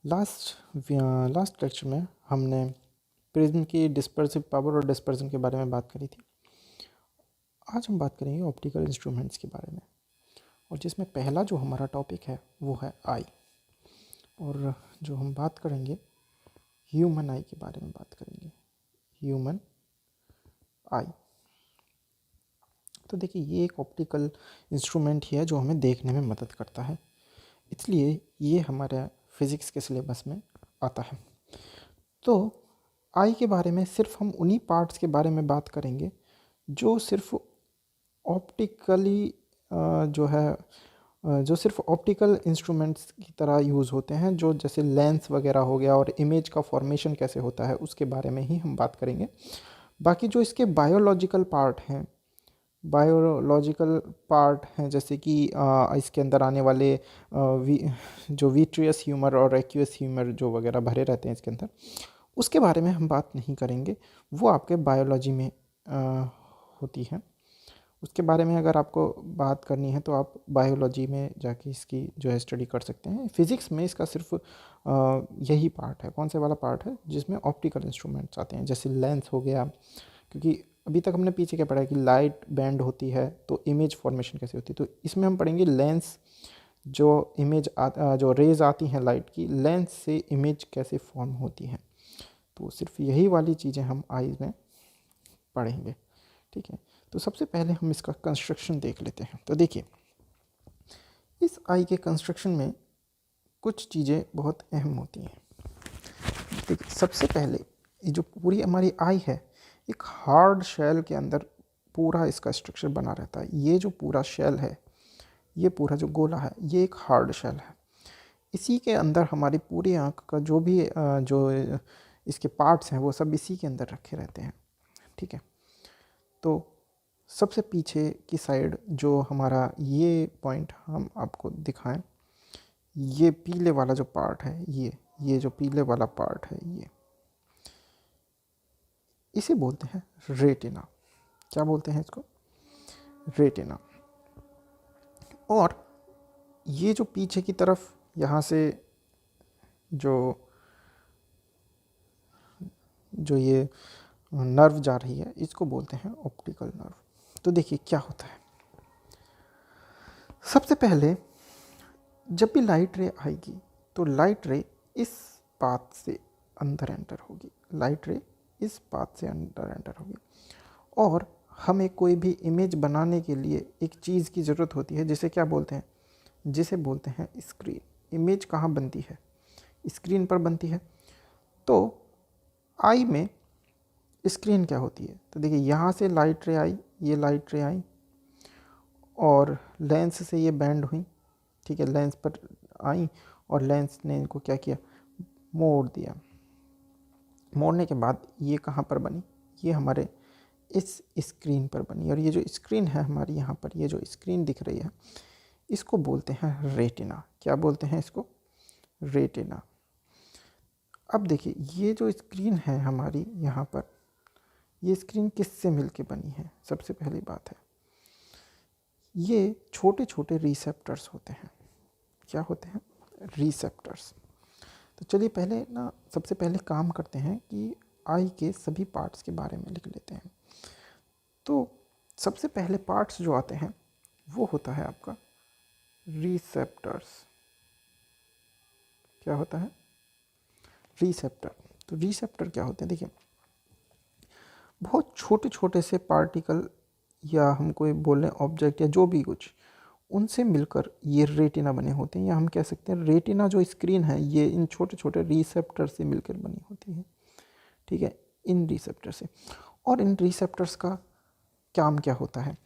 Last lecture में हमने prism की डिस्पर्सिव पावर और डिस्पर्जन के बारे में बात करी थी। आज हम बात करेंगे ऑप्टिकल इंस्ट्रूमेंट्स के बारे में, और जिसमें पहला जो हमारा टॉपिक है वो है आई। और जो हम बात करेंगे ह्यूमन आई के बारे में बात करेंगे, ह्यूमन आई। तो देखिए, ये एक ऑप्टिकल इंस्ट्रूमेंट ही है जो हमें देखने में मदद करता है, इसलिए ये हमारे फिज़िक्स के सिलेबस में आता है। तो आई के बारे में सिर्फ हम उन्हीं पार्ट्स के बारे में बात करेंगे जो सिर्फ ऑप्टिकली जो सिर्फ ऑप्टिकल इंस्ट्रूमेंट्स की तरह यूज़ होते हैं, जो जैसे लेंस वगैरह हो गया और इमेज का फॉर्मेशन कैसे होता है उसके बारे में ही हम बात करेंगे। बाकी जो इसके बायोलॉजिकल पार्ट हैं जैसे कि इसके अंदर आने वाले जो विट्रियस ह्यूमर और एक्वियस ह्यूमर जो वगैरह भरे रहते हैं इसके अंदर, उसके बारे में हम बात नहीं करेंगे, वो आपके बायोलॉजी में होती है। उसके बारे में अगर आपको बात करनी है तो आप बायोलॉजी में जाके इसकी जो है स्टडी कर सकते हैं। फिज़िक्स में इसका सिर्फ यही पार्ट है। कौन से वाला पार्ट है? जिसमें ऑप्टिकल इंस्ट्रूमेंट्स आते हैं, जैसे लेंस हो गया। क्योंकि अभी तक हमने पीछे क्या पढ़ा है कि लाइट बैंड होती है तो इमेज फॉर्मेशन कैसे होती है, तो इसमें हम पढ़ेंगे लेंस, जो रेज आती हैं लाइट की, लेंस से इमेज कैसे फॉर्म होती है। तो सिर्फ यही वाली चीज़ें हम आईज में पढ़ेंगे, ठीक है। तो सबसे पहले हम इसका कंस्ट्रक्शन देख लेते हैं। तो देखिए, इस आई के कंस्ट्रक्शन में कुछ चीज़ें बहुत अहम होती हैं। देखिए, सबसे पहले ये जो पूरी हमारी आई है, एक हार्ड शेल के अंदर पूरा इसका स्ट्रक्चर बना रहता है। ये जो पूरा शेल है, ये पूरा जो गोला है, ये एक हार्ड शेल है। इसी के अंदर हमारी पूरी आँख का जो इसके पार्ट्स हैं वो सब इसी के अंदर रखे रहते हैं, ठीक है। तो सबसे पीछे की साइड जो हमारा ये पॉइंट हम आपको दिखाएं, ये पीले वाला जो पार्ट है, ये जो पीले वाला पार्ट है, ये इसे बोलते हैं रेटिना। क्या बोलते हैं इसको? रेटिना। और ये जो पीछे की तरफ यहाँ से जो ये नर्व जा रही है, इसको बोलते हैं ऑप्टिकल नर्व। तो देखिए क्या होता है। सबसे पहले जब भी लाइट रे आएगी तो लाइट रे इस पाथ से अंदर एंटर होगी, लाइट रे इस पाथ से अंदर एंटर होगी। और हमें कोई भी इमेज बनाने के लिए एक चीज़ की ज़रूरत होती है, जिसे क्या बोलते हैं? जिसे बोलते हैं स्क्रीन। इमेज कहाँ बनती है? स्क्रीन पर बनती है। तो आई में स्क्रीन क्या होती है? तो देखिए, यहाँ से लाइट रे आई, ये लाइट रे आई और लेंस से ये बैंड हुई, ठीक है। लेंस पर आई और लेंस ने इनको क्या किया? मोड़ दिया। मोड़ने के बाद ये कहाँ पर बनी? ये हमारे इस स्क्रीन पर बनी। और ये जो स्क्रीन है हमारी, यहाँ पर ये जो स्क्रीन दिख रही है, इसको बोलते हैं रेटिना। क्या बोलते हैं इसको? रेटिना। अब देखिए, ये जो स्क्रीन है हमारी यहाँ पर, ये स्क्रीन किससे मिलके बनी है? सबसे पहली बात है, ये छोटे छोटे रिसेप्टर्स होते हैं। क्या होते हैं? रिसेप्टर्स। तो चलिए पहले सबसे पहले काम करते हैं कि आई के सभी पार्ट्स के बारे में लिख लेते हैं। तो सबसे पहले पार्ट्स जो आते हैं वो होता है आपका रिसेप्टर्स। क्या होता है? रिसेप्टर। तो रिसेप्टर क्या होते हैं? देखिए, बहुत छोटे छोटे से पार्टिकल या हम कोई बोलें ऑब्जेक्ट या जो भी कुछ, उनसे मिलकर ये रेटिना बने होते हैं, या हम कह सकते हैं रेटिना जो स्क्रीन है ये इन छोटे छोटे रिसेप्टर से मिलकर बनी होती है, ठीक है। इन रिसेप्टर से। और इन रिसेप्टर्स का काम क्या होता है?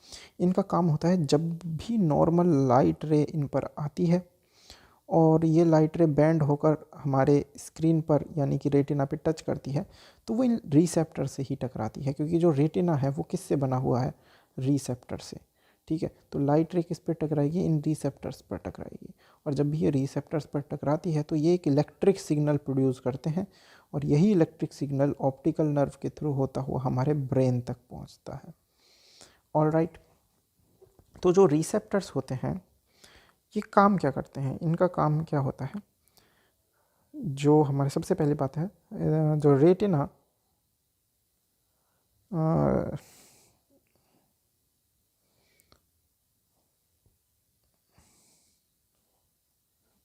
इनका काम होता है, जब भी नॉर्मल लाइट रे इन पर आती है और ये लाइट रे बैंड होकर हमारे स्क्रीन पर यानी कि रेटिना पे टच करती है, तो वो इन रिसेप्टर से ही टकराती है, क्योंकि जो रेटिना है वो किससे बना हुआ है? रिसेप्टर से, ठीक है। तो लाइट रे किस पर टकराएगी? इन रिसेप्टर्स पर टकराएगी। और जब भी ये रिसेप्टर्स पर टकराती है तो ये एक इलेक्ट्रिक सिग्नल प्रोड्यूस करते हैं, और यही इलेक्ट्रिक सिग्नल ऑप्टिकल नर्व के थ्रू होता हुआ हमारे ब्रेन तक पहुंचता है। All right. तो जो रिसेप्टर्स होते हैं ये काम क्या करते हैं? इनका काम क्या होता है? जो हमारे सबसे पहली बात है, जो रेटिना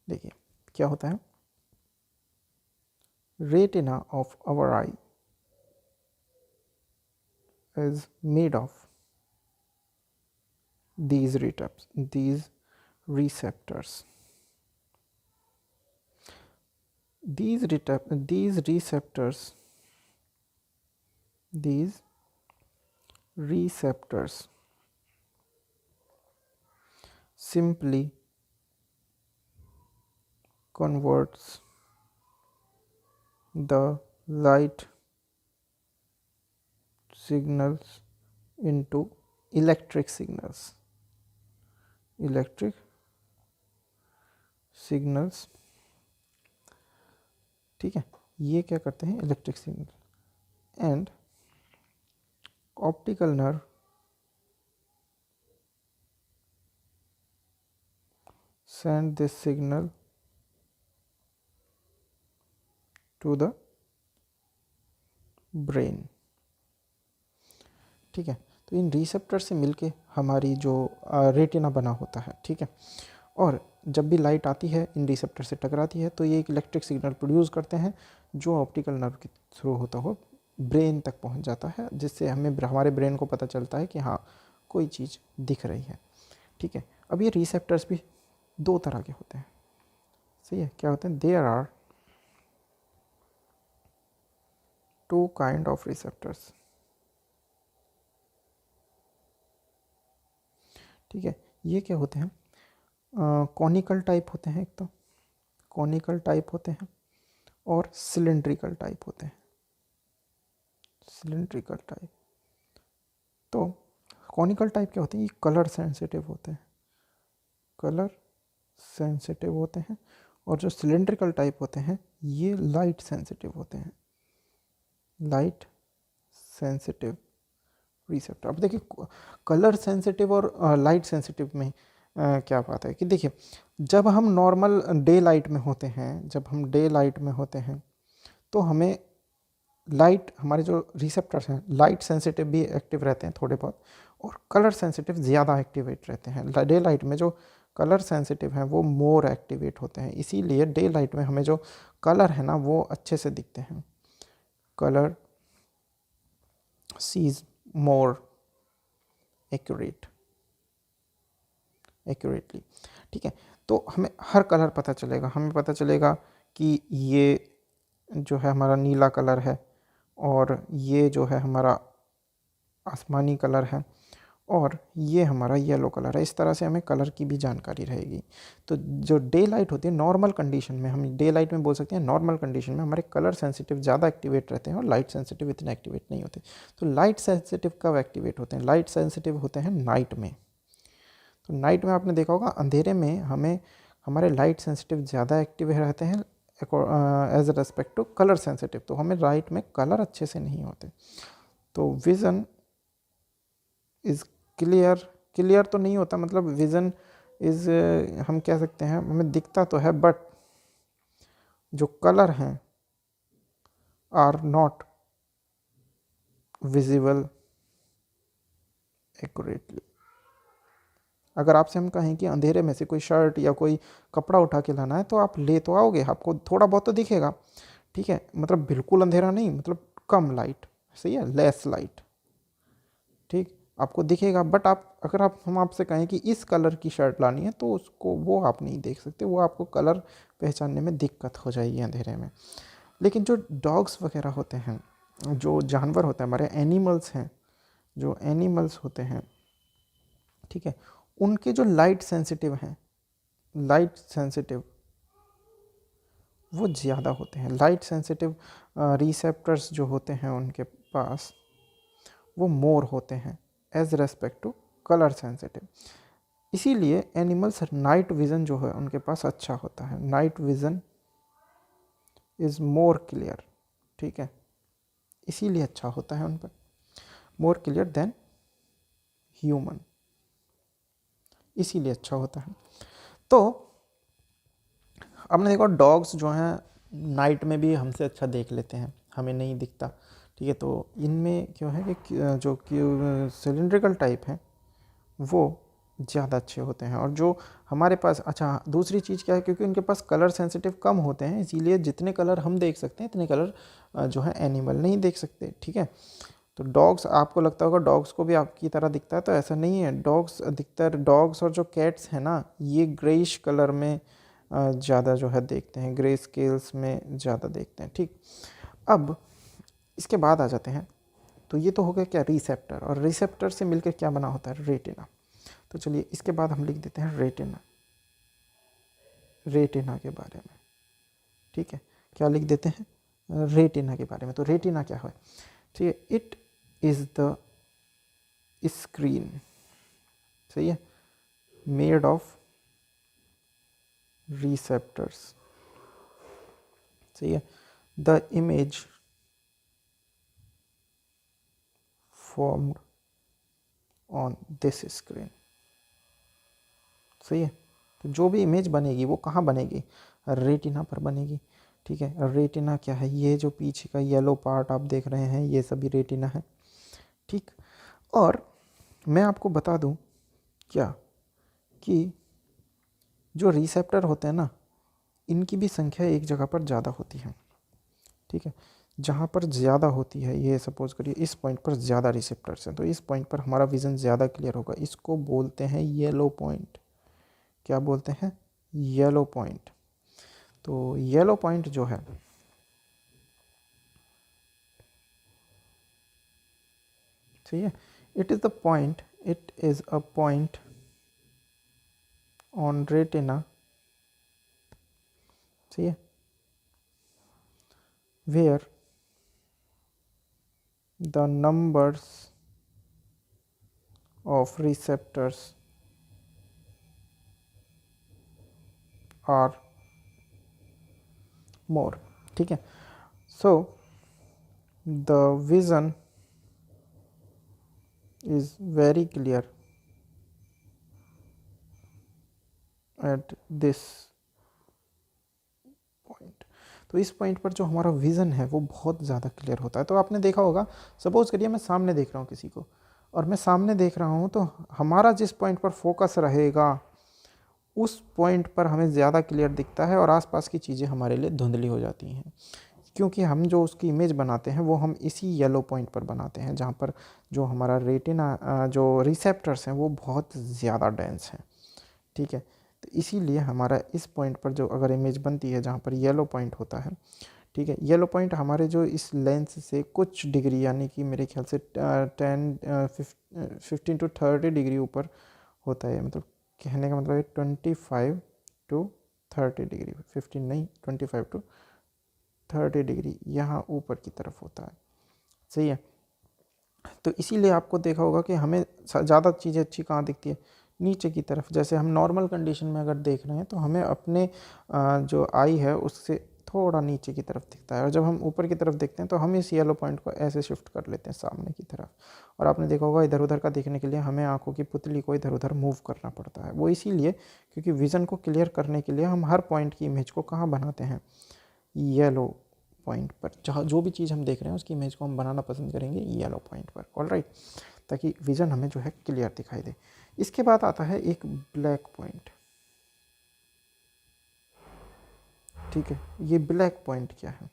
देखिए क्या होता है, retina of our eye is made of these receptors. These receptors simply converts the light signals into electric signals. ठीक है, ये क्या करते हैं, electric signal, and optical nerve send this signal to the brain. ठीक है, तो इन रिसेप्टर से मिलके हमारी जो रेटिना बना होता है, ठीक है, और जब भी लाइट आती है इन रिसेप्टर से टकराती है तो ये एक इलेक्ट्रिक सिग्नल प्रोड्यूस करते हैं जो ऑप्टिकल नर्व के थ्रू होता हो ब्रेन तक पहुंच जाता है, जिससे हमें हमारे ब्रेन को पता चलता है कि हाँ कोई चीज़ दिख रही है। ठीक है, अब ये रिसेप्टर्स भी दो तरह के होते हैं, सही है, क्या होते हैं, there are two kind of receptors. ठीक है, ये क्या होते हैं, कॉनिकल टाइप होते हैं, एक तो कॉनिकल टाइप होते हैं और सिलेंड्रिकल टाइप होते हैं। सिलेंड्रिकल टाइप, तो कॉनिकल टाइप क्या होते हैं, ये कलर सेंसिटिव होते हैं, कलर सेंसिटिव होते हैं, और जो सिलेंड्रिकल टाइप होते हैं ये लाइट सेंसिटिव होते हैं, लाइट सेंसिटिव रिसेप्टर। अब देखिए कलर सेंसिटिव और लाइट सेंसिटिव में क्या बात है कि देखिए जब हम नॉर्मल डे लाइट में होते हैं, जब हम डे लाइट में होते हैं तो हमें लाइट, हमारे जो रिसेप्टर्स हैं लाइट सेंसिटिव भी एक्टिव रहते हैं थोड़े बहुत, और कलर सेंसिटिव ज़्यादा एक्टिवेट रहते हैं। डे लाइट में जो कलर सेंसिटिव हैं वो मोर एक्टिवेट होते हैं, इसीलिए डे लाइट में हमें जो कलर है ना वो अच्छे से दिखते हैं, कलर सीज मोर एक्यूरेटली। ठीक है, तो हमें हर कलर पता चलेगा, हमें पता चलेगा कि ये जो है हमारा नीला कलर है और ये जो है हमारा आसमानी कलर है और ये हमारा येलो कलर है। इस तरह से हमें कलर की भी जानकारी रहेगी। तो जो डे लाइट होती है नॉर्मल कंडीशन में, हम डे लाइट में बोल सकते हैं नॉर्मल कंडीशन में हमारे कलर सेंसिटिव ज़्यादा एक्टिवेट रहते हैं और लाइट सेंसिटिव इतने एक्टिवेट नहीं होते। तो लाइट सेंसिटिव कब एक्टिवेट होते हैं, लाइट सेंसिटिव होते हैं नाइट में। तो नाइट में आपने देखा होगा अंधेरे में हमें हमारे लाइट सेंसिटिव ज़्यादा एक्टिव रहते हैं as respect to colour sensitive, तो हमें लाइट में कलर अच्छे से नहीं होते। तो विज़न इज़ क्लियर तो नहीं होता, मतलब विज़न इज़ हम कह सकते हैं हमें दिखता तो है बट जो कलर हैं आर नॉट विजिबल एक्यूरेटली। अगर आपसे हम कहें कि अंधेरे में से कोई शर्ट या कोई कपड़ा उठा के लाना है तो आप ले तो आओगे, आपको थोड़ा बहुत तो दिखेगा, ठीक है, मतलब बिल्कुल अंधेरा नहीं, मतलब कम लाइट, सही है, लेस लाइट, ठीक, आपको दिखेगा, बट अगर हम आपसे कहें कि इस कलर की शर्ट लानी है तो उसको वो आप नहीं देख सकते, वो आपको कलर पहचानने में दिक्कत हो जाएगी अंधेरे में। लेकिन जो डॉग्स वगैरह होते हैं, जो जानवर होते हैं हमारे एनिमल्स हैं, जो एनिमल्स होते हैं, ठीक है, उनके जो लाइट सेंसिटिव हैं, लाइट सेंसिटिव वो ज़्यादा होते हैं। लाइट सेंसिटिव रिसेप्टर्स जो होते हैं उनके पास वो मोर होते हैं as respect to colour sensitive. इसीलिए एनिमल्स नाइट विज़न जो है उनके पास अच्छा होता है, night vision is more clear, ठीक है, इसीलिए अच्छा होता है उन पर, मोर क्लियर देन ह्यूमन, इसीलिए अच्छा होता है। तो आपने देखा डॉग्स जो हैं नाइट में भी हमसे अच्छा देख लेते हैं, हमें नहीं दिखता। ठीक है, तो इनमें क्यों है कि जो सिलिंड्रिकल टाइप हैं वो ज़्यादा अच्छे होते हैं। और जो हमारे पास, अच्छा दूसरी चीज़ क्या है, क्योंकि उनके पास कलर सेंसिटिव कम होते हैं, इसीलिए जितने कलर हम देख सकते हैं इतने कलर जो है एनिमल नहीं देख सकते। ठीक है, तो डॉग्स, आपको लगता होगा डॉग्स को भी आपकी तरह दिखता है, तो ऐसा नहीं है। डॉग्स अधिकतर, डॉग्स और जो कैट्स हैं ना, ये ग्रेइश कलर में ज़्यादा जो है देखते हैं, ग्रे स्केल्स में ज़्यादा देखते हैं। ठीक, अब इसके बाद आ जाते हैं, तो ये तो हो गया क्या, रिसेप्टर, और रिसेप्टर से मिलकर क्या बना होता है, रेटिना। तो चलिए इसके बाद हम लिख देते हैं रेटिना, रेटिना के बारे में। ठीक है, क्या लिख देते हैं, रेटिना के बारे में। तो रेटिना क्या है, ठीक है, इट इज़ द स्क्रीन, सही है, मेड ऑफ रिसेप्टर्स, सही है, the image formed on this screen, सही है। तो जो भी इमेज बनेगी वो कहाँ बनेगी, रेटिना पर बनेगी। ठीक है, रेटिना क्या है, ये जो पीछे का येलो पार्ट आप देख रहे हैं ये सभी रेटिना है। ठीक, और मैं आपको बता दूं क्या, कि जो रिसेप्टर होते हैं ना, इनकी भी संख्या एक जगह पर ज़्यादा होती है। ठीक है, जहाँ पर ज़्यादा होती है, ये सपोज करिए इस पॉइंट पर ज़्यादा रिसेप्टर्स हैं, तो इस पॉइंट पर हमारा विज़न ज़्यादा क्लियर होगा। इसको बोलते हैं येलो पॉइंट। क्या बोलते हैं, येलो पॉइंट। तो येलो पॉइंट जो है, ठीक है, it is the point, it is a point on retina, ठीक है, where the numbers of receptors are more। ठीक है, so the vision is very clear at this point। तो इस पॉइंट पर जो हमारा विज़न है वो बहुत ज़्यादा क्लियर होता है। तो आपने देखा होगा, सपोज करिए मैं सामने देख रहा हूँ किसी को, और मैं सामने देख रहा हूँ, तो हमारा जिस पॉइंट पर फोकस रहेगा उस पॉइंट पर हमें ज़्यादा क्लियर दिखता है, और आसपास की चीज़ें हमारे लिए धुंधली हो जाती हैं, क्योंकि हम जो उसकी इमेज बनाते हैं वो हम इसी येलो पॉइंट पर बनाते हैं, जहाँ पर जो हमारा रेटिना, जो रिसेप्टर्स हैं वो बहुत ज़्यादा डेंस हैं। ठीक है, तो इसीलिए हमारा इस पॉइंट पर जो अगर इमेज बनती है जहाँ पर येलो पॉइंट होता है, ठीक है, येलो पॉइंट हमारे जो इस लेंस से कुछ डिग्री, यानी कि मेरे ख्याल से 15 to 30 डिग्री ऊपर होता है, मतलब कहने का मतलब है 25 to 30 डिग्री, 15 नहीं, 25 to 30 डिग्री यहाँ ऊपर की तरफ होता है, सही है। तो इसीलिए आपको देखा होगा कि हमें ज़्यादा चीज़ें अच्छी कहाँ दिखती है, नीचे की तरफ। जैसे हम नॉर्मल कंडीशन में अगर देख रहे हैं तो हमें अपने जो आई है उससे थोड़ा नीचे की तरफ दिखता है, और जब हम ऊपर की तरफ देखते हैं तो हम इस येलो पॉइंट को ऐसे शिफ्ट कर लेते हैं सामने की तरफ। और आपने देखा होगा इधर उधर का देखने के लिए हमें आंखों की पुतली को इधर उधर मूव करना पड़ता है। वो इसीलिए क्योंकि विज़न को क्लियर करने के लिए हम हर पॉइंट की इमेज को कहाँ बनाते हैं, येलो पॉइंट पर। जहाँ जो भी चीज़ हम देख रहे हैं उसकी इमेज को हम बनाना पसंद करेंगे येलो पॉइंट पर, ऑल राइट, ताकि विज़न हमें जो है क्लियर दिखाई दे। इसके बाद आता है एक ब्लैक पॉइंट। ठीक है, ये ब्लैक पॉइंट क्या है,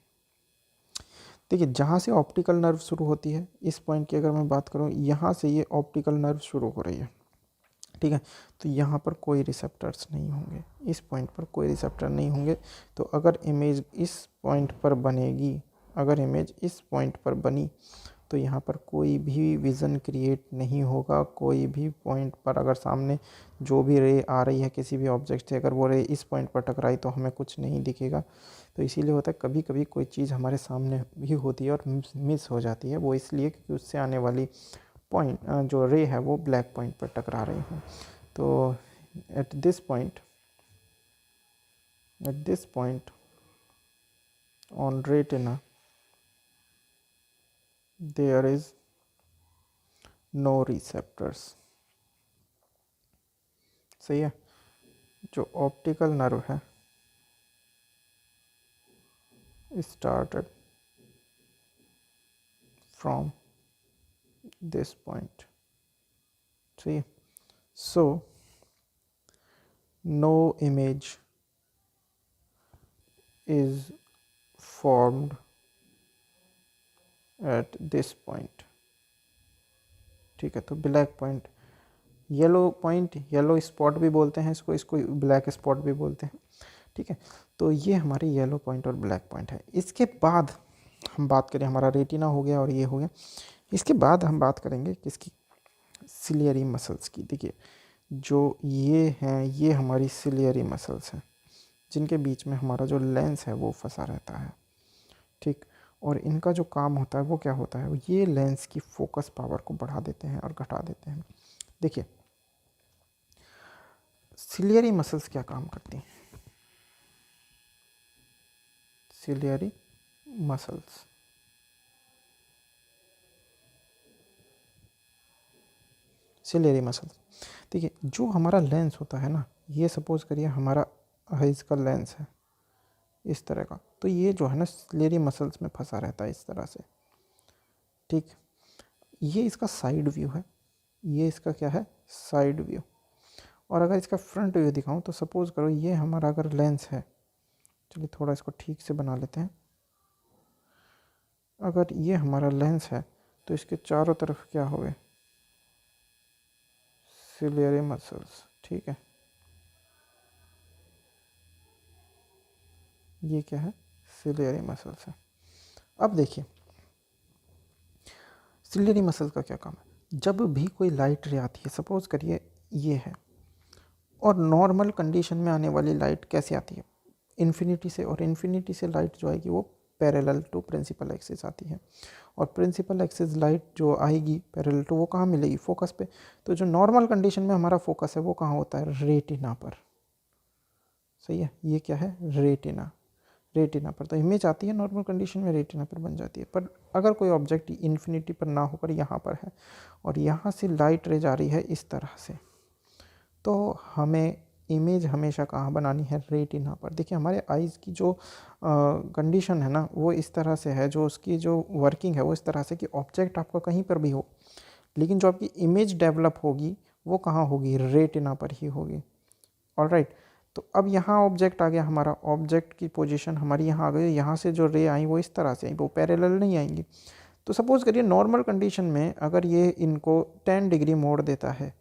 देखिए जहाँ से ऑप्टिकल नर्व शुरू होती है, इस पॉइंट की अगर मैं बात करूँ, यहाँ से ये ऑप्टिकल नर्व शुरू हो रही है। ठीक है, तो यहाँ पर कोई रिसेप्टर्स नहीं होंगे, इस पॉइंट पर कोई रिसेप्टर नहीं होंगे। तो अगर इमेज इस पॉइंट पर बनेगी, अगर इमेज इस पॉइंट पर बनी, तो यहाँ पर कोई भी विज़न क्रिएट नहीं होगा। कोई भी पॉइंट पर अगर सामने जो भी रे आ रही है किसी भी ऑब्जेक्ट से, अगर वो रे इस पॉइंट पर टकराई तो हमें कुछ नहीं दिखेगा। तो इसीलिए होता है कभी कभी कोई चीज़ हमारे सामने भी होती है और मिस हो जाती है, वो इसलिए क्योंकि उससे आने वाली पॉइंट जो रे है वो ब्लैक पॉइंट पर टकरा रही हूँ। तो at this point on retina there is no receptors, सही है। जो ऑप्टिकल नर्व है started from this point. See, so no image is formed at this point. ठीक है, तो ब्लैक पॉइंट, येलो स्पॉट भी बोलते हैं इसको, इसको ब्लैक स्पॉट भी बोलते हैं। ठीक है, तो ये हमारे येलो पॉइंट और ब्लैक पॉइंट है। इसके बाद हम बात करें, हमारा रेटिना हो गया और ये हो गया। इसके बाद हम बात करेंगे किसकी, सिलियरी मसल्स की। देखिए, जो ये हैं, ये हमारी सिलियरी मसल्स हैं, जिनके बीच में हमारा जो लेंस है वो फंसा रहता है। ठीक, और इनका जो काम होता है वो क्या होता है, ये लेंस की फोकस पावर को बढ़ा देते हैं और घटा देते हैं। देखिए, सिलियरी मसल्स क्या काम करती हैं, सिलियरी मसल्स, सिलियरी मसल्स, देखिए, जो हमारा लेंस होता है ना, ये सपोज करिए हमारा आइज का लेंस है इस तरह का, तो ये जो है ना सिलियरी मसल्स में फंसा रहता है इस तरह से। ठीक, ये इसका साइड व्यू है, ये इसका क्या है, साइड व्यू। और अगर इसका फ्रंट व्यू दिखाऊं तो सपोज करो ये हमारा अगर लेंस है, चलिए थोड़ा इसको ठीक से बना लेते हैं। अगर ये हमारा लेंस है तो इसके चारों तरफ क्या हो गए, सिलियरी मसल्स। ठीक है, ये क्या है, सिलियरी मसल्स है। अब देखिए, सिलियरी मसल्स का क्या काम है, जब भी कोई लाइट रे आती है, सपोज करिए ये है, और नॉर्मल कंडीशन में आने वाली लाइट कैसे आती है, इन्फिनिटी से, और इन्फिनिटी से लाइट जो आएगी वो पैरेलल टू प्रिंसिपल एक्सिस आती है, और प्रिंसिपल एक्सिस लाइट जो आएगी पैरेलल टू, वो कहाँ मिलेगी, फोकस पे। तो जो नॉर्मल कंडीशन में हमारा फोकस है वो कहाँ होता है, रेटिना पर। सही है, ये क्या है, रेटिना, रेटिना पर। तो इमेज आती है नॉर्मल कंडीशन में, रेटिना पर बन जाती है। पर अगर कोई ऑब्जेक्ट इन्फिनिटी पर ना होकर यहाँ पर है और यहाँ से लाइट रे जा रही है इस तरह से, तो हमें इमेज हमेशा कहाँ बनानी है, रेटिना पर। देखिए, हमारे आइज़ की जो कंडीशन है ना वो इस तरह से है, जो उसकी जो वर्किंग है वो इस तरह से कि ऑब्जेक्ट आपका कहीं पर भी हो, लेकिन जो आपकी इमेज डेवलप होगी वो कहाँ होगी, रेटिना पर ही होगी। ऑलराइट, तो अब यहाँ ऑब्जेक्ट आ गया, हमारा ऑब्जेक्ट की पोजीशन हमारी यहाँ आ गई, यहाँ से जो रे आई वो इस तरह से आई, वो पैरेलल नहीं आएंगी। तो सपोज़ करिए नॉर्मल कंडीशन में अगर ये इनको 10 डिग्री मोड़ देता है,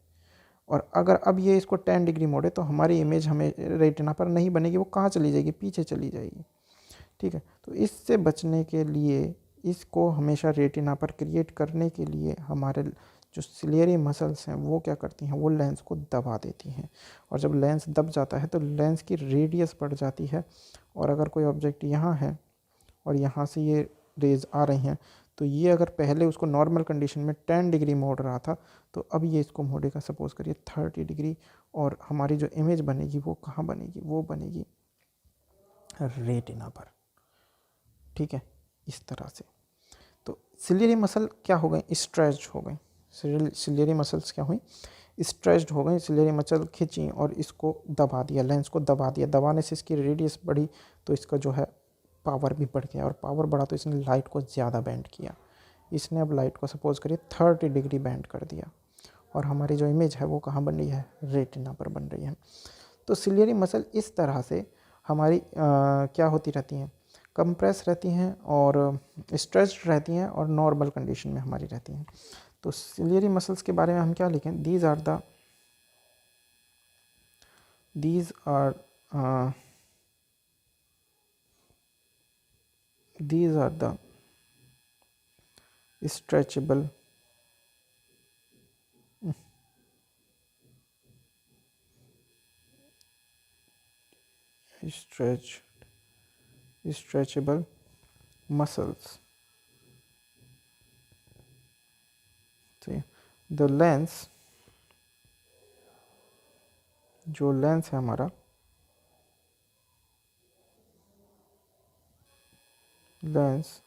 और अगर अब ये इसको 10 डिग्री मोड़े, तो हमारी इमेज हमें रेटिना पर नहीं बनेगी, वो कहाँ चली जाएगी, पीछे चली जाएगी। ठीक है, तो इससे बचने के लिए, इसको हमेशा रेटिना पर क्रिएट करने के लिए हमारे जो सिलियरी मसल्स हैं वो क्या करती हैं, वो लेंस को दबा देती हैं। और जब लेंस दब जाता है तो लेंस की रेडियस बढ़ जाती है, और अगर कोई ऑब्जेक्ट यहाँ है और यहाँ से ये रेज आ रही हैं, तो ये अगर पहले उसको नॉर्मल कंडीशन में 10 डिग्री मोड़ रहा था, तो अब ये इसको मोड़ेगा सपोज करिए 30 डिग्री, और हमारी जो इमेज बनेगी वो कहाँ बनेगी, वो बनेगी रेटिना पर। ठीक है, इस तरह से। तो सिलियरी मसल क्या हो गए, स्ट्रेच्ड हो गई, सिलियरी मसल्स क्या हुई, स्ट्रेच्ड हो गई, सिलियरी मसल खींची और इसको दबा दिया, लेंस को दबा दिया, दबाने से इसकी रेडियस बढ़ी, तो इसका जो है पावर भी बढ़ गया, और पावर बढ़ा तो इसने लाइट को ज़्यादा बैंड किया। इसने अब लाइट को सपोज करिए 30 डिग्री बैंड कर दिया, और हमारी जो इमेज है वो कहाँ बन रही है, रेटिना पर बन रही है। तो सिलियरी मसल इस तरह से हमारी क्या होती रहती हैं, कंप्रेस रहती हैं और स्ट्रेच्ड रहती हैं, और नॉर्मल कंडीशन में हमारी रहती हैं। तो सिलियरी मसल्स के बारे में हम क्या लिखें, these are the stretchable stretchable muscles. See, the lens, जो लेंस है हमारा, lens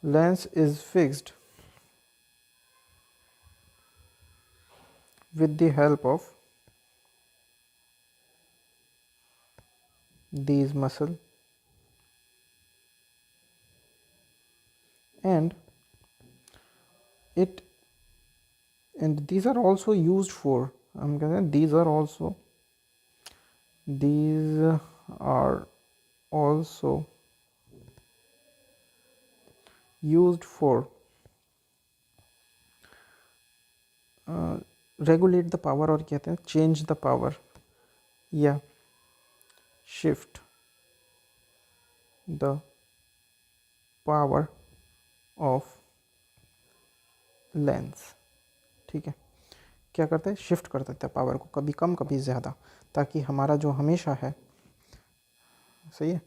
lens is fixed with the help of these muscle it, and these are also used for, हम कहते हैं these are also used for regulate the power, और कहते हैं change the power या shift the power of lens. ठीक है, क्या करते हैं, शिफ्ट कर देते हैं पावर को, कभी कम कभी ज़्यादा, ताकि हमारा जो हमेशा है, सही है,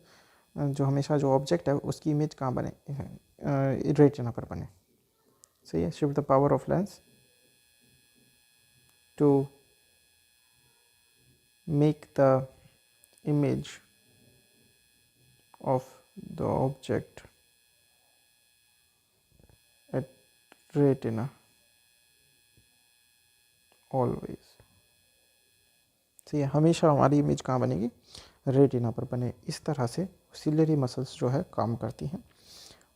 जो हमेशा जो ऑब्जेक्ट है उसकी इमेज कहाँ बने, रेटिना पर बने। सही है, shift the power of lens to make the image of the object at retina always। सही है, हमेशा हमारी इमेज कहाँ बनेगी, रेटिना पर बने। इस तरह से सिलियरी मसल्स जो है काम करती हैं,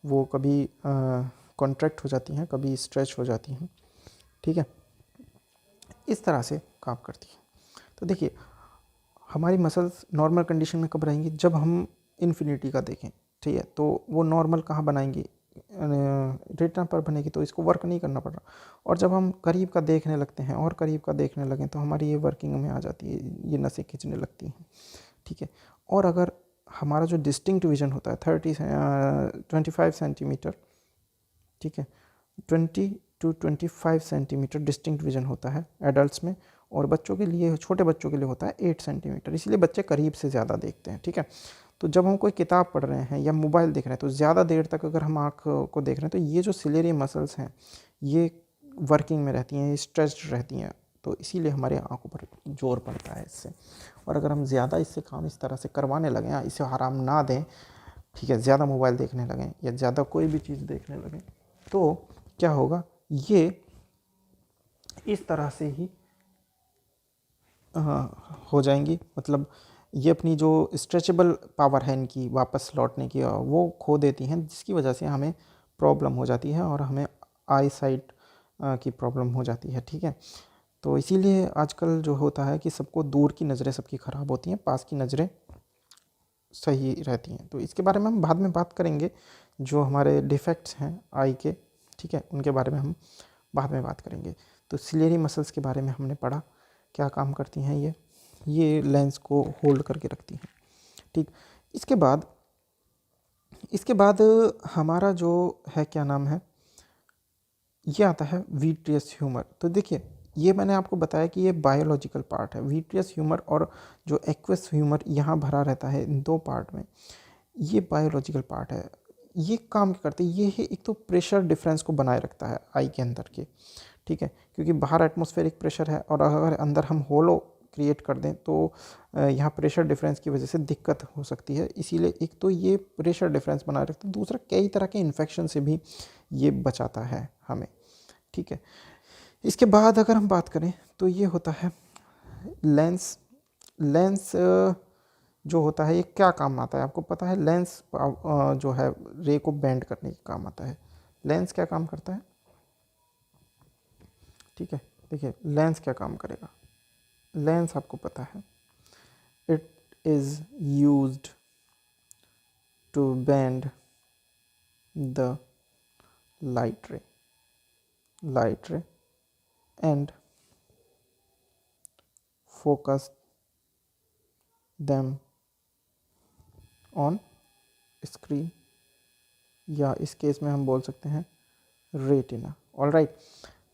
वो कभी कॉन्ट्रैक्ट हो जाती हैं, कभी स्ट्रेच हो जाती हैं। ठीक है, इस तरह से काम करती है। तो देखिए, हमारी मसल्स नॉर्मल कंडीशन में कब रहेंगी, जब हम इन्फिनिटी का देखें। ठीक है, तो वो नॉर्मल कहाँ बनाएंगी, रेटिना पर बनेगी, तो इसको वर्क नहीं करना पड़ रहा। और जब हम करीब का देखने लगते हैं और करीब का देखने लगें तो हमारी ये वर्किंग में आ जाती है, ये नसें खींचने लगती हैं। ठीक है, और अगर हमारा जो डिस्टिंक्ट विजन होता है 25 सेंटीमीटर, ठीक है, 20 to 25 सेंटीमीटर डिस्टिंक्ट विजन होता है एडल्ट्स में, और बच्चों के लिए, छोटे बच्चों के लिए होता है 8 सेंटीमीटर, इसलिए बच्चे करीब से ज़्यादा देखते हैं। ठीक है, तो जब हम कोई किताब पढ़ रहे हैं या मोबाइल देख रहे हैं तो ज़्यादा देर तक अगर हम आँख को देख रहे हैं तो ये जो सिलेरी मसल्स हैं ये वर्किंग में रहती हैं, स्ट्रेच्ड रहती हैं, तो इसीलिए हमारे आँखों पर जोर पड़ता है इससे। और अगर हम ज़्यादा इससे काम इस तरह से करवाने लगें, इसे आराम ना दें, ठीक है, ज़्यादा मोबाइल देखने लगें या ज़्यादा कोई भी चीज़ देखने लगें, तो क्या होगा, ये इस तरह से ही हो जाएंगी, मतलब ये अपनी जो स्ट्रेचेबल पावर है इनकी वापस लौटने की वो खो देती हैं, जिसकी वजह से हमें प्रॉब्लम हो जाती है और हमें आई साइट की प्रॉब्लम हो जाती है। ठीक है, तो इसीलिए आजकल जो होता है कि सबको दूर की नज़रें सबकी ख़राब होती हैं, पास की नज़रें सही रहती हैं। तो इसके बारे में हम बाद में बात करेंगे, जो हमारे डिफेक्ट्स हैं आई के, ठीक है, उनके बारे में हम बाद में बात करेंगे। तो सिलेरी मसल्स के बारे में हमने पढ़ा, क्या काम करती हैं ये लेंस को होल्ड करके रखती हैं। ठीक, इसके बाद हमारा जो है, क्या नाम है, ये आता है वीट्रियस ह्यूमर। तो देखिए, ये मैंने आपको बताया कि ये बायोलॉजिकल पार्ट है। वीट्रियस ह्यूमर और जो एक्वस ह्यूमर यहाँ भरा रहता है इन दो पार्ट में, ये बायोलॉजिकल पार्ट है। ये काम करते हैं, ये है, एक तो प्रेशर डिफरेंस को बनाए रखता है आई के अंदर के। ठीक है, क्योंकि बाहर एटमॉस्फेरिक प्रेशर है और अगर अंदर हम होलो क्रिएट कर दें तो यहाँ प्रेशर डिफरेंस की वजह से दिक्कत हो सकती है। इसीलिए एक तो ये प्रेशर डिफरेंस बनाए रखता है, दूसरा कई तरह के इन्फेक्शन से भी ये बचाता है हमें। ठीक है, इसके बाद अगर हम बात करें तो ये होता है लेंस जो होता है, ये क्या काम आता है आपको पता है। लेंस जो है रे को बेंड करने के काम आता है। लेंस क्या काम करता है, ठीक है, देखिए लेंस क्या काम करेगा। लेंस आपको पता है, it is used to bend the light ray and focus them on screen, या इस केस में हम बोल सकते हैं रेटिना। ऑलराइट,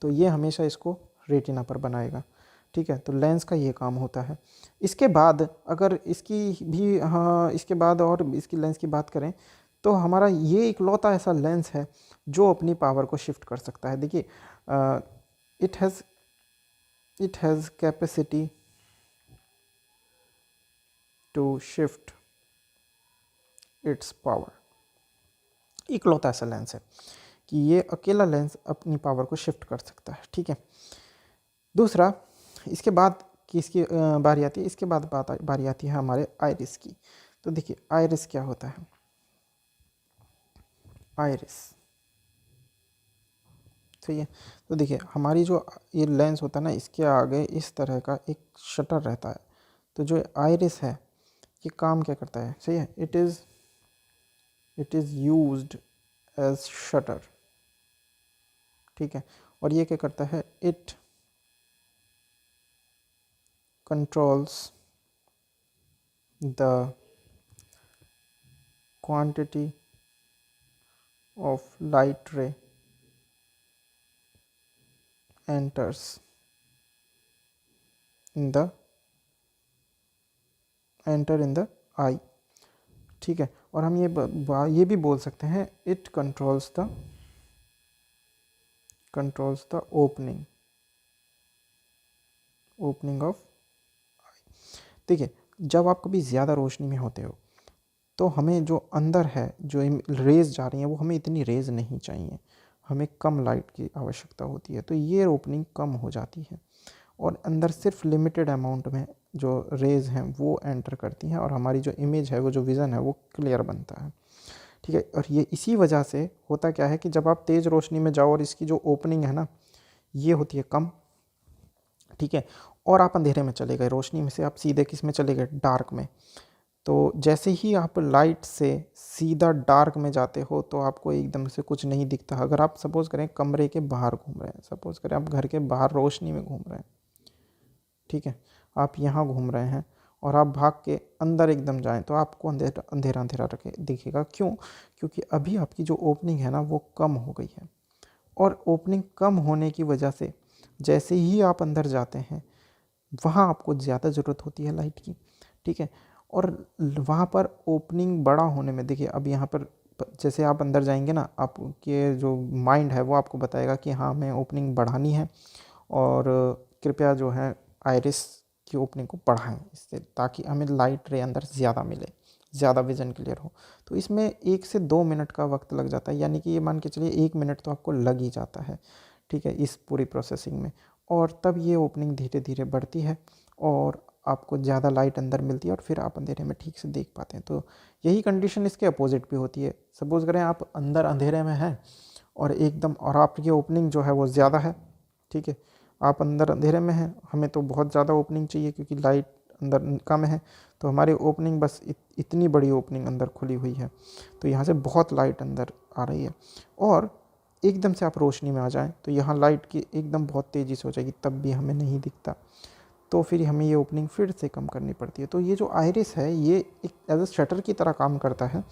तो ये हमेशा इसको रेटिना पर बनाएगा। ठीक है, तो लेंस का ये काम होता है। इसके बाद अगर इसकी भी, हाँ, इसके बाद और इसकी लेंस की बात करें तो हमारा ये इकलौता ऐसा लेंस है जो अपनी पावर को शिफ्ट कर सकता है। देखिए, it has capacity to shift its power। इकलौता ऐसा लेंस है कि ये अकेला लेंस अपनी पावर को शिफ्ट कर सकता है। ठीक है, दूसरा, इसके बाद कि इसकी बारी आती है, इसके बाद बारी आती है हमारे आइरिस की। तो देखिए, आइरिस क्या होता है। आइरिस सही है। तो देखिए हमारी जो ये लेंस होता है ना, इसके आगे इस तरह का एक शटर रहता है। तो जो आइरिस है ये काम क्या करता है, सही है, it is used as shutter, ठीक है। और ये क्या करता है, it controls the quantity of light ray enters in the enter in the eye, ठीक है। और हम ये भी बोल सकते हैं it controls the opening of. देखिए जब आप कभी ज़्यादा रोशनी में होते हो तो हमें जो अंदर है, जो रेज जा रही हैं, वो हमें इतनी रेज नहीं चाहिए, हमें कम लाइट की आवश्यकता होती है। तो ये ओपनिंग कम हो जाती है और अंदर सिर्फ लिमिटेड अमाउंट में जो रेज हैं वो एंटर करती हैं और हमारी जो इमेज है, वो जो विज़न है, वो क्लियर बनता है, ठीक है। और ये इसी वजह से होता क्या है कि जब आप तेज़ रोशनी में जाओ और इसकी जो ओपनिंग है ना, ये होती है कम, ठीक है। और आप अंधेरे में चले गए, रोशनी में से आप सीधे किस में चले गए, डार्क में। तो जैसे ही आप लाइट से सीधा डार्क में जाते हो तो आपको एकदम से कुछ नहीं दिखता। अगर आप सपोज़ करें कमरे के बाहर घूम रहे हैं, सपोज़ करें आप घर के बाहर रोशनी में घूम रहे हैं, ठीक है, आप यहाँ घूम रहे हैं और आप भाग के अंदर एकदम जाएं तो आपको अंधेरा अंधेरा अंधेरा रखे दिखेगा। क्यों? क्योंकि अभी आपकी जो ओपनिंग है ना वो कम हो गई है। और ओपनिंग कम होने की वजह से जैसे ही आप अंदर जाते हैं वहाँ आपको ज़्यादा ज़रूरत होती है लाइट की, ठीक है। और वहाँ पर ओपनिंग बड़ा होने में, देखिए अब यहाँ पर जैसे आप अंदर जाएंगे ना, आपके जो माइंड है वो आपको बताएगा कि हाँ हमें ओपनिंग बढ़ानी है और कृपया जो है आइरिस की ओपनिंग को बढ़ाएं इससे, ताकि हमें लाइट रे अंदर ज़्यादा मिले, ज़्यादा विज़न क्लियर हो। तो इसमें 1 से 2 मिनट का वक्त लग जाता है, यानी कि ये मान के चलिए 1 मिनट तो आपको लग ही जाता है, ठीक है, इस पूरी प्रोसेसिंग में। और तब ये ओपनिंग धीरे धीरे बढ़ती है और आपको ज़्यादा लाइट अंदर मिलती है और फिर आप अंधेरे में ठीक से देख पाते हैं। तो यही कंडीशन इसके अपोजिट भी होती है। सपोज़ करें आप अंदर अंधेरे में हैं और एकदम, और आपकी ओपनिंग जो है वो ज़्यादा है, ठीक है, आप अंदर अंधेरे में हैं, हमें तो बहुत ज़्यादा ओपनिंग चाहिए क्योंकि लाइट अंदर कम है। तो हमारी ओपनिंग बस इतनी बड़ी ओपनिंग अंदर खुली हुई है, तो यहाँ से बहुत लाइट अंदर आ रही है और एकदम से आप रोशनी में आ जाएं तो यहाँ लाइट की एकदम बहुत तेज़ी से हो जाएगी, तब भी हमें नहीं दिखता। तो फिर हमें ये ओपनिंग फिर से कम करनी पड़ती है। तो ये जो आइरिस है ये एक एज अ शटर की तरह काम करता है,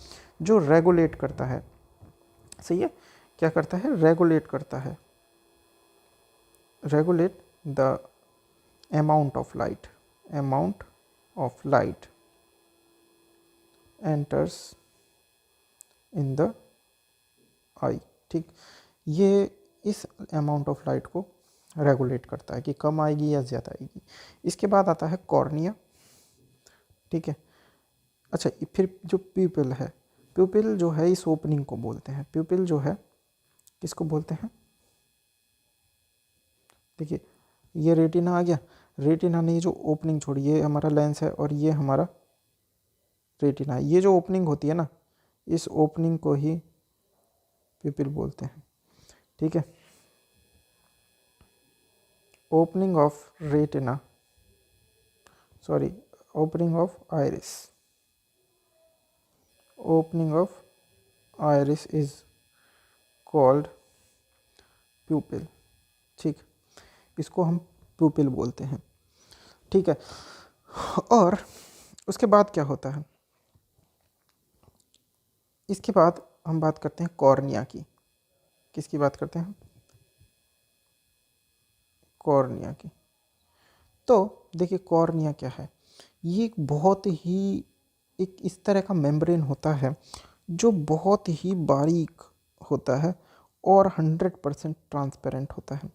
जो रेगुलेट करता है, सही है, क्या करता है, रेगुलेट करता है, regulate the amount of light enters in the eye, ठीक। ये इस अमाउंट ऑफ लाइट को रेगुलेट करता है कि कम आएगी या ज़्यादा आएगी। इसके बाद आता है कॉर्निया, ठीक है। अच्छा फिर जो प्यूपिल है, प्यूपिल जो है इस ओपनिंग को बोलते हैं, प्यूपिल जो है किसको बोलते हैं, देखिए ये रेटिना आ गया, रेटिना ने जो ओपनिंग छोड़ी, ये हमारा लेंस है और ये हमारा रेटिना है। ये जो ओपनिंग होती है ना, इस ओपनिंग को ही प्यूपिल बोलते हैं, ठीक है। Opening of retina, sorry, opening of iris, opening of iris is called प्यूपिल, ठीक, इसको हम प्यूपिल बोलते हैं, ठीक है। और उसके बाद क्या होता है, इसके बाद हम बात करते हैं कॉर्निया की। किसकी बात करते हैं, कॉर्निया की। तो देखिए कॉर्निया क्या है, ये एक बहुत ही एक इस तरह का मेम्ब्रेन होता है जो बहुत ही बारीक होता है और 100% ट्रांसपेरेंट होता है,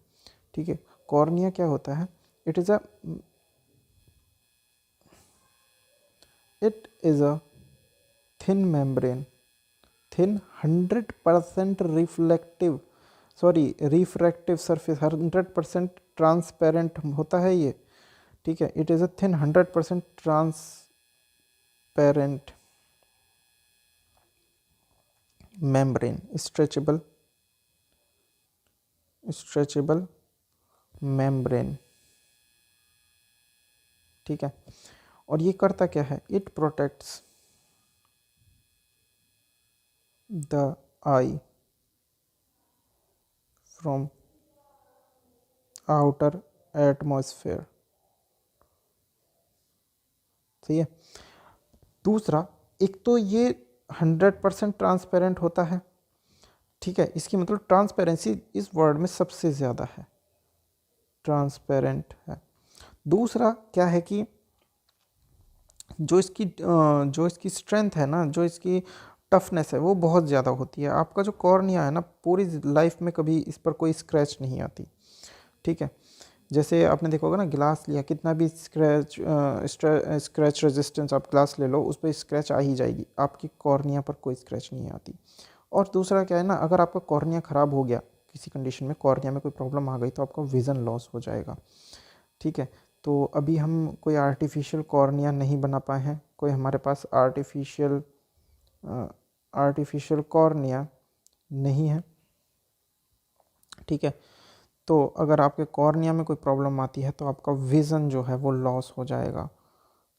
ठीक है। कॉर्निया क्या होता है, it is a thin membrane, thin 100% reflective, sorry refractive surface, 100% transparent होता है ये, ठीक है। It is a thin 100% transparent membrane, stretchable stretchable membrane, ठीक है। और ये करता क्या है, it protects the I from outer atmosphere, सही है। दूसरा, एक तो ये 100% ट्रांसपेरेंट होता है, ठीक है, इसकी मतलब ट्रांसपेरेंसी इस वर्ड में सबसे ज़्यादा है, ट्रांसपेरेंट है। दूसरा क्या है कि जो इसकी स्ट्रेंथ है ना, जो इसकी टफनेस है, वो बहुत ज़्यादा होती है। आपका जो कॉर्निया है ना, पूरी लाइफ में कभी इस पर कोई स्क्रैच नहीं आती, ठीक है। जैसे आपने देखा होगा ना, ग्लास लिया, कितना भी स्क्रैच रेजिस्टेंस आप ग्लास ले लो, उस पर स्क्रैच आ ही जाएगी, आपकी कॉर्निया पर कोई स्क्रैच नहीं आती। और दूसरा क्या है ना, अगर आपका कॉर्निया ख़राब हो गया किसी कंडीशन में, कॉर्निया में कोई प्रॉब्लम आ गई, तो आपका विज़न लॉस हो जाएगा, ठीक है। तो अभी हम कोई आर्टिफिशियल कॉर्निया नहीं बना पाए हैं, कोई हमारे पास आर्टिफिशियल कॉर्निया नहीं है, ठीक है। तो अगर आपके कॉर्निया में कोई प्रॉब्लम आती है तो आपका विज़न जो है वो लॉस हो जाएगा,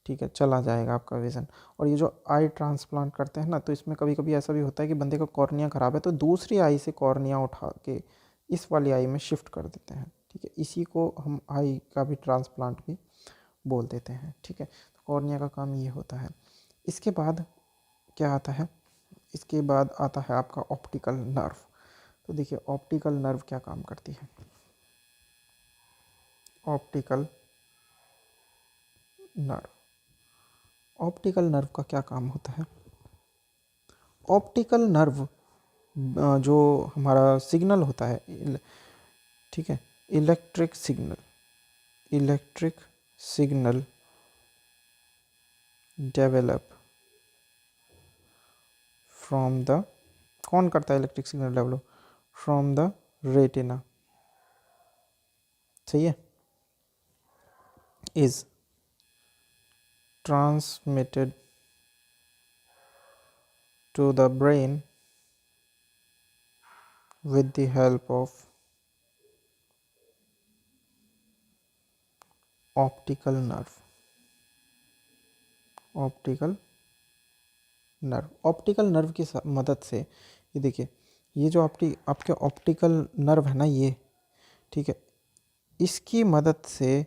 ठीक है, चला जाएगा आपका विज़न। और ये जो आई ट्रांसप्लांट करते हैं ना, तो इसमें कभी कभी ऐसा भी होता है कि बंदे का कॉर्निया ख़राब है, तो दूसरी आई से कॉर्निया उठा के इस वाली आई में शिफ्ट कर देते हैं, ठीक है। इसी को हम आई का भी ट्रांसप्लांट भी बोल देते हैं, ठीक है। तो कॉर्निया का काम ये होता है। इसके बाद क्या आता है, इसके बाद आता है आपका ऑप्टिकल नर्व। तो देखिए, ऑप्टिकल नर्व क्या काम करती है। ऑप्टिकल नर्व, ऑप्टिकल नर्व का क्या काम होता है। ऑप्टिकल नर्व जो हमारा सिग्नल होता है, ठीक है, electric signal, electric signal develop from the, कौन करता है electric signal develop, from the retina, सही है, is transmitted to the brain with the help of optical nerve, optical nerve, optical nerve की मदद से, ये देखिए, ये जो आपके ऑप्टिकल नर्व है ना ये, ठीक है, इसकी मदद से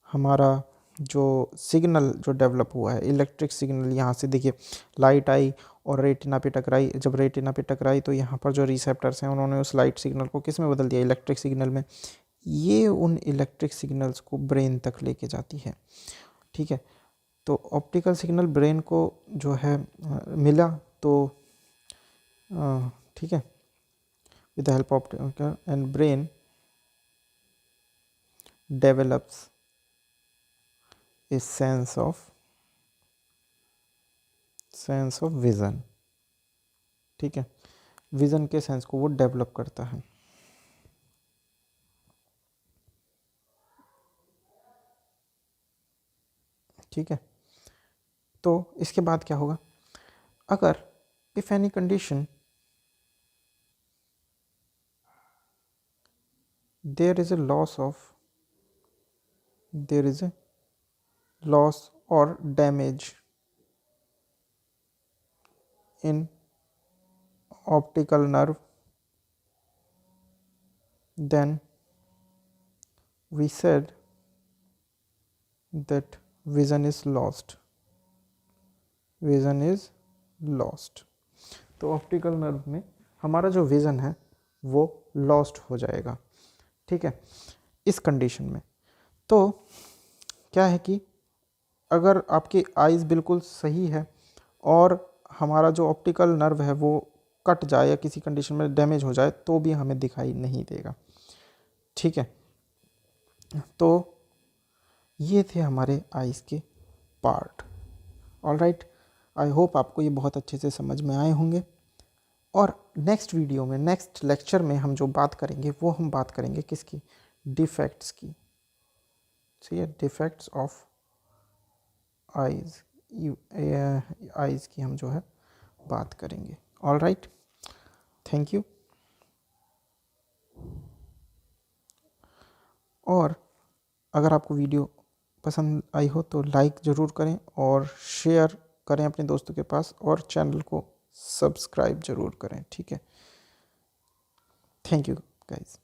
हमारा जो सिग्नल जो डेवलप हुआ है, इलेक्ट्रिक सिग्नल, यहाँ से देखिए लाइट आई और रेटिना पे टकराई, जब रेटिना पे टकराई तो यहाँ पर जो रिसेप्टर्स हैं उन्होंने उस लाइट सिग्नल को किस में बदल दिया, इलेक्ट्रिक सिग्नल में। ये उन इलेक्ट्रिक सिग्नल्स को ब्रेन तक लेके जाती है, ठीक है। तो ऑप्टिकल सिग्नल ब्रेन को जो है मिला, तो ठीक है, with the help of optical and brain develops a sense of vision, ठीक है, विज़न के सेंस को वो डेवलप करता है, ठीक है। तो इसके बाद क्या होगा, अगर if any condition there is a loss or damage in optical nerve, then we said that vision is lost, vision is lost। तो ऑप्टिकल नर्व में हमारा जो विज़न है वो लॉस्ट हो जाएगा, ठीक है, इस कंडीशन में। तो क्या है कि अगर आपकी आइज़ बिल्कुल सही है और हमारा जो ऑप्टिकल नर्व है वो कट जाए या किसी कंडीशन में डैमेज हो जाए, तो भी हमें दिखाई नहीं देगा, ठीक है। तो ये थे हमारे आइज़ के पार्ट। ऑलराइट, आई होप आपको ये बहुत अच्छे से समझ में आए होंगे। और नेक्स्ट वीडियो में, नेक्स्ट लेक्चर में हम जो बात करेंगे वो हम बात करेंगे किसकी, डिफेक्ट्स की, सही है, डिफेक्ट्स ऑफ आइज़, आइज़ की हम जो है बात करेंगे। Alright, thank you. और अगर आपको वीडियो पसंद आई हो तो लाइक ज़रूर करें और शेयर करें अपने दोस्तों के पास, और चैनल को सब्सक्राइब ज़रूर करें। ठीक है, थैंक यू गाइस।